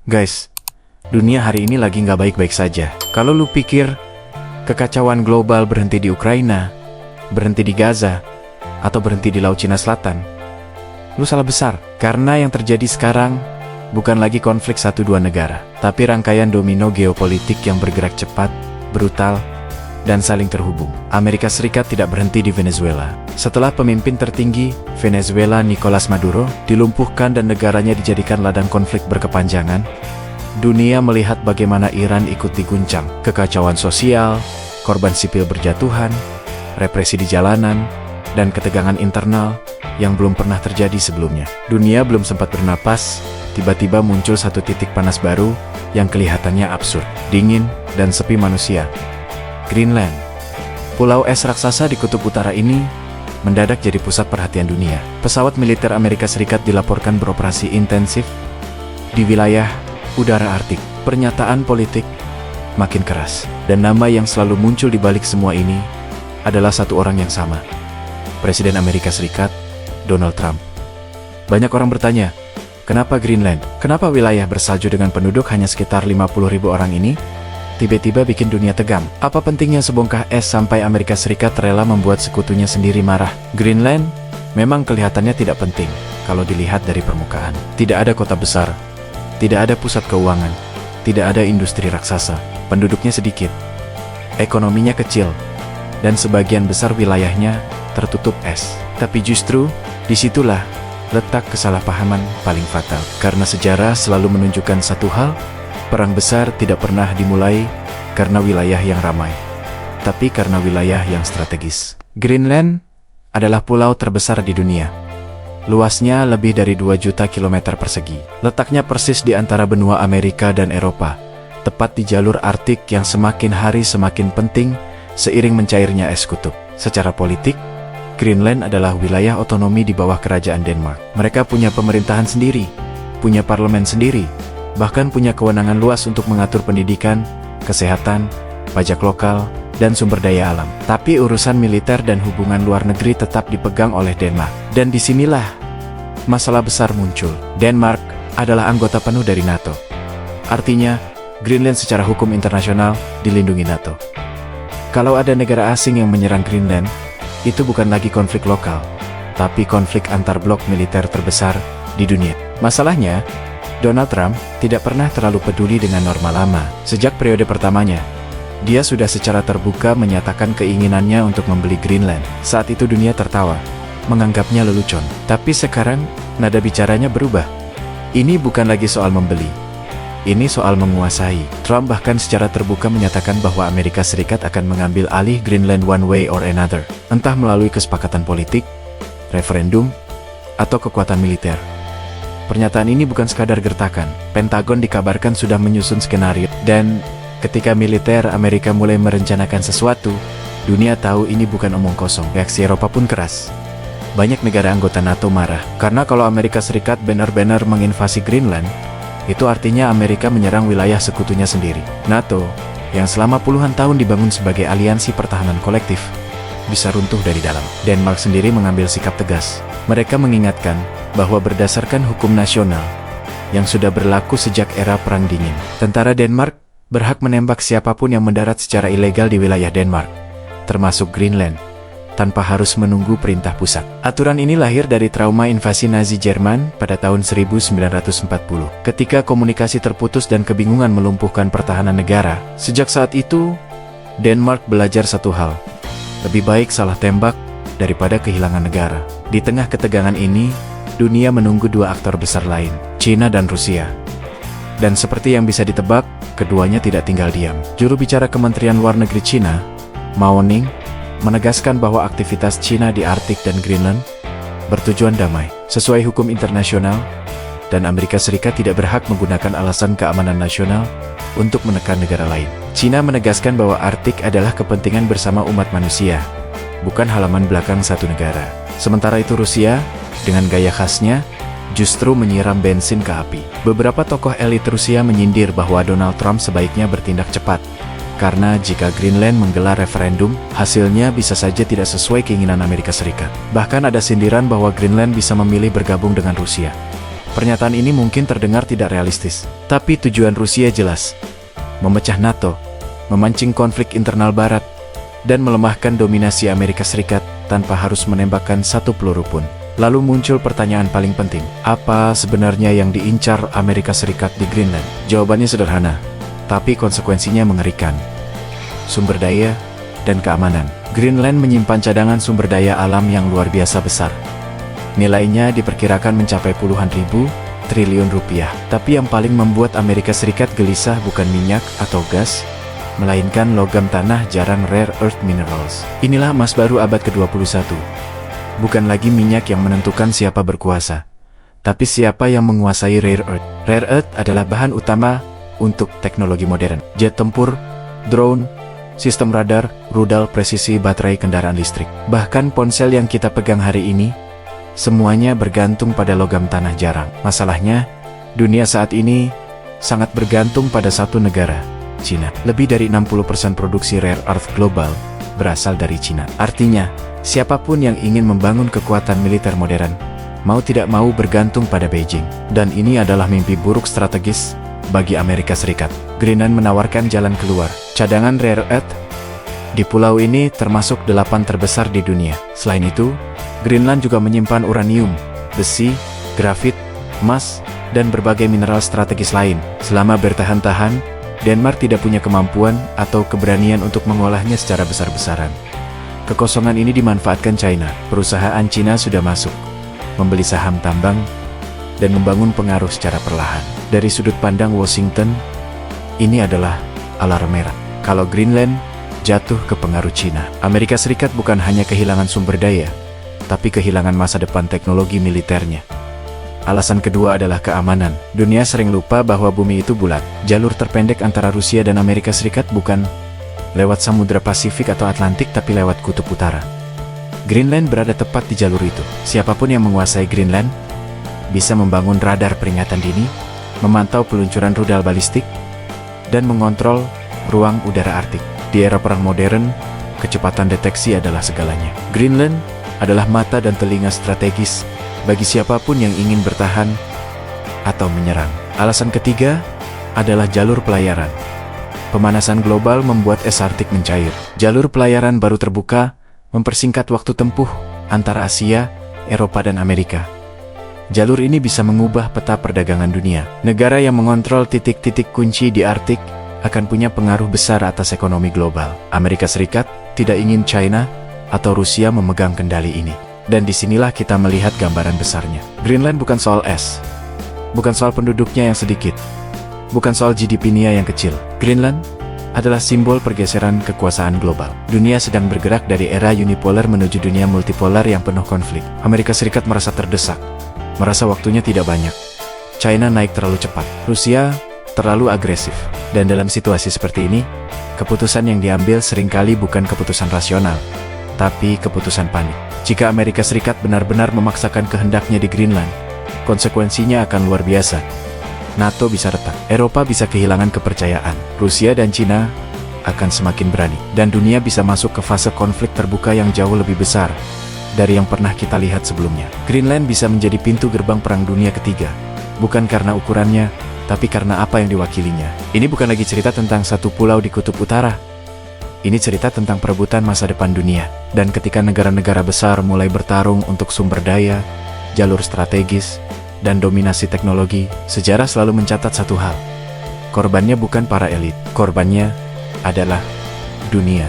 Guys, dunia hari ini lagi nggak baik-baik saja. Kalau lu pikir kekacauan global berhenti di Ukraina, berhenti di Gaza, atau berhenti di Laut Cina Selatan, lu salah besar. Karena yang terjadi sekarang bukan lagi konflik satu dua negara, tapi rangkaian domino geopolitik yang bergerak cepat, brutal, dan saling terhubung. Amerika Serikat tidak berhenti di Venezuela. Setelah pemimpin tertinggi Venezuela Nicolas Maduro dilumpuhkan dan negaranya dijadikan ladang konflik berkepanjangan, dunia melihat bagaimana Iran ikut diguncang. Kekacauan sosial, korban sipil berjatuhan, represi di jalanan, dan ketegangan internal yang belum pernah terjadi sebelumnya. Dunia belum sempat bernapas, tiba-tiba muncul satu titik panas baru yang kelihatannya absurd, dingin, dan sepi manusia. Greenland, pulau es raksasa di kutub utara ini, mendadak jadi pusat perhatian dunia. Pesawat militer Amerika Serikat dilaporkan beroperasi intensif di wilayah udara Arktik. Pernyataan politik makin keras, dan nama yang selalu muncul di balik semua ini adalah satu orang yang sama, Presiden Amerika Serikat, Donald Trump. Banyak orang bertanya, kenapa Greenland? Kenapa wilayah bersalju dengan penduduk hanya sekitar 50.000 orang ini tiba-tiba bikin dunia tegang? Apa pentingnya sebongkah es sampai Amerika Serikat rela membuat sekutunya sendiri marah? Greenland memang kelihatannya tidak penting kalau dilihat dari permukaan. Tidak ada kota besar, tidak ada pusat keuangan, tidak ada industri raksasa, penduduknya sedikit, ekonominya kecil, dan sebagian besar wilayahnya tertutup es. Tapi justru disitulah letak kesalahpahaman paling fatal. Karena sejarah selalu menunjukkan satu hal, perang besar tidak pernah dimulai karena wilayah yang ramai, tapi karena wilayah yang strategis. Greenland adalah pulau terbesar di dunia. Luasnya lebih dari 2 juta kilometer persegi. Letaknya persis di antara benua Amerika dan Eropa, tepat di jalur Arktik yang semakin hari semakin penting seiring mencairnya es kutub. Secara politik, Greenland adalah wilayah otonomi di bawah kerajaan Denmark. Mereka punya pemerintahan sendiri, punya parlemen sendiri, bahkan punya kewenangan luas untuk mengatur pendidikan, kesehatan, pajak lokal, dan sumber daya alam. Tapi urusan militer dan hubungan luar negeri tetap dipegang oleh Denmark. Dan disinilah masalah besar muncul. Denmark adalah anggota penuh dari NATO. Artinya, Greenland secara hukum internasional dilindungi NATO. Kalau ada negara asing yang menyerang Greenland, itu bukan lagi konflik lokal, tapi konflik antar blok militer terbesar di dunia. Masalahnya, Donald Trump tidak pernah terlalu peduli dengan norma lama. Sejak periode pertamanya, dia sudah secara terbuka menyatakan keinginannya untuk membeli Greenland. Saat itu dunia tertawa, menganggapnya lelucon. Tapi sekarang, nada bicaranya berubah. Ini bukan lagi soal membeli, ini soal menguasai. Trump bahkan secara terbuka menyatakan bahwa Amerika Serikat akan mengambil alih Greenland one way or another, entah melalui kesepakatan politik, referendum, atau kekuatan militer. Pernyataan ini bukan sekadar gertakan. Pentagon dikabarkan sudah menyusun skenario, dan ketika militer Amerika mulai merencanakan sesuatu, dunia tahu ini bukan omong kosong. Reaksi Eropa pun keras. Banyak negara anggota NATO marah, karena kalau Amerika Serikat benar-benar menginvasi Greenland, itu artinya Amerika menyerang wilayah sekutunya sendiri. NATO, yang selama puluhan tahun dibangun sebagai aliansi pertahanan kolektif, bisa runtuh dari dalam. Denmark sendiri mengambil sikap tegas. Mereka mengingatkan bahwa berdasarkan hukum nasional yang sudah berlaku sejak era Perang Dingin, tentara Denmark berhak menembak siapapun yang mendarat secara ilegal di wilayah Denmark, termasuk Greenland, tanpa harus menunggu perintah pusat. Aturan ini lahir dari trauma invasi Nazi Jerman pada tahun 1940, ketika komunikasi terputus dan kebingungan melumpuhkan pertahanan negara. Sejak saat itu, Denmark belajar satu hal: lebih baik salah tembak daripada kehilangan negara. Di tengah ketegangan ini, dunia menunggu dua aktor besar lain, China dan Rusia. Dan seperti yang bisa ditebak, keduanya tidak tinggal diam. Juru bicara Kementerian Luar Negeri China, Mao Ning, menegaskan bahwa aktivitas China di Arktik dan Greenland bertujuan damai, sesuai hukum internasional, dan Amerika Serikat tidak berhak menggunakan alasan keamanan nasional untuk menekan negara lain. China menegaskan bahwa Arktik adalah kepentingan bersama umat manusia, bukan halaman belakang satu negara. Sementara itu Rusia, dengan gaya khasnya, justru menyiram bensin ke api. Beberapa tokoh elit Rusia menyindir bahwa Donald Trump sebaiknya bertindak cepat, karena jika Greenland menggelar referendum, hasilnya bisa saja tidak sesuai keinginan Amerika Serikat. Bahkan ada sindiran bahwa Greenland bisa memilih bergabung dengan Rusia. Pernyataan ini mungkin terdengar tidak realistis, tapi tujuan Rusia jelas: memecah NATO, memancing konflik internal Barat, dan melemahkan dominasi Amerika Serikat tanpa harus menembakkan satu peluru pun. Lalu muncul pertanyaan paling penting, apa sebenarnya yang diincar Amerika Serikat di Greenland? Jawabannya sederhana, tapi konsekuensinya mengerikan. Sumber daya dan keamanan. Greenland menyimpan cadangan sumber daya alam yang luar biasa besar. Nilainya diperkirakan mencapai puluhan ribu triliun rupiah. Tapi yang paling membuat Amerika Serikat gelisah bukan minyak atau gas, melainkan logam tanah jarang rare earth minerals. Inilah emas baru abad ke-21. Bukan lagi minyak yang menentukan siapa berkuasa, tapi siapa yang menguasai rare earth. Rare earth adalah bahan utama untuk teknologi modern. Jet tempur, drone, sistem radar, rudal presisi, baterai kendaraan listrik. Bahkan ponsel yang kita pegang hari ini, semuanya bergantung pada logam tanah jarang. Masalahnya, dunia saat ini sangat bergantung pada satu negara, Cina. Lebih dari 60% produksi rare earth global berasal dari Cina. Artinya, siapapun yang ingin membangun kekuatan militer modern, mau tidak mau bergantung pada Beijing. Dan ini adalah mimpi buruk strategis bagi Amerika Serikat. Greenland menawarkan jalan keluar. Cadangan rare earth di pulau ini termasuk 8 terbesar di dunia. Selain itu, Greenland juga menyimpan uranium, besi, grafit, emas, dan berbagai mineral strategis lain. Selama bertahan-tahan, Denmark tidak punya kemampuan atau keberanian untuk mengolahnya secara besar-besaran. Kekosongan ini dimanfaatkan China. Perusahaan Cina sudah masuk, membeli saham tambang, dan membangun pengaruh secara perlahan. Dari sudut pandang Washington, ini adalah alarm merah. Kalau Greenland jatuh ke pengaruh Cina, Amerika Serikat bukan hanya kehilangan sumber daya, tapi kehilangan masa depan teknologi militernya. Alasan kedua adalah keamanan. Dunia sering lupa bahwa bumi itu bulat. Jalur terpendek antara Rusia dan Amerika Serikat bukan lewat Samudra Pasifik atau Atlantik, tapi lewat Kutub Utara. Greenland berada tepat di jalur itu. Siapapun yang menguasai Greenland bisa membangun radar peringatan dini, memantau peluncuran rudal balistik, dan mengontrol ruang udara Arktik. Di era perang modern, kecepatan deteksi adalah segalanya. Greenland adalah mata dan telinga strategis bagi siapapun yang ingin bertahan atau menyerang. Alasan ketiga adalah jalur pelayaran. Pemanasan global membuat es Arktik mencair. Jalur pelayaran baru terbuka, mempersingkat waktu tempuh antara Asia, Eropa, dan Amerika. Jalur ini bisa mengubah peta perdagangan dunia. Negara yang mengontrol titik-titik kunci di Arktik akan punya pengaruh besar atas ekonomi global. Amerika Serikat tidak ingin China atau Rusia memegang kendali ini. Dan disinilah kita melihat gambaran besarnya. Greenland bukan soal es, bukan soal penduduknya yang sedikit, bukan soal GDP-nya yang kecil. Greenland adalah simbol pergeseran kekuasaan global. Dunia sedang bergerak dari era unipolar menuju dunia multipolar yang penuh konflik. Amerika Serikat merasa terdesak, merasa waktunya tidak banyak. China naik terlalu cepat, Rusia terlalu agresif. Dan dalam situasi seperti ini, keputusan yang diambil seringkali bukan keputusan rasional, tapi keputusan panik. Jika Amerika Serikat benar-benar memaksakan kehendaknya di Greenland, konsekuensinya akan luar biasa. NATO bisa retak, Eropa bisa kehilangan kepercayaan, Rusia dan Cina akan semakin berani, dan dunia bisa masuk ke fase konflik terbuka yang jauh lebih besar dari yang pernah kita lihat sebelumnya. Greenland bisa menjadi pintu gerbang perang dunia ketiga, bukan karena ukurannya, tapi karena apa yang diwakilinya. Ini bukan lagi cerita tentang satu pulau di Kutub Utara. Ini cerita tentang perebutan masa depan dunia. Dan ketika negara-negara besar mulai bertarung untuk sumber daya, jalur strategis, dan dominasi teknologi, sejarah selalu mencatat satu hal. Korbannya bukan para elit, korbannya adalah dunia.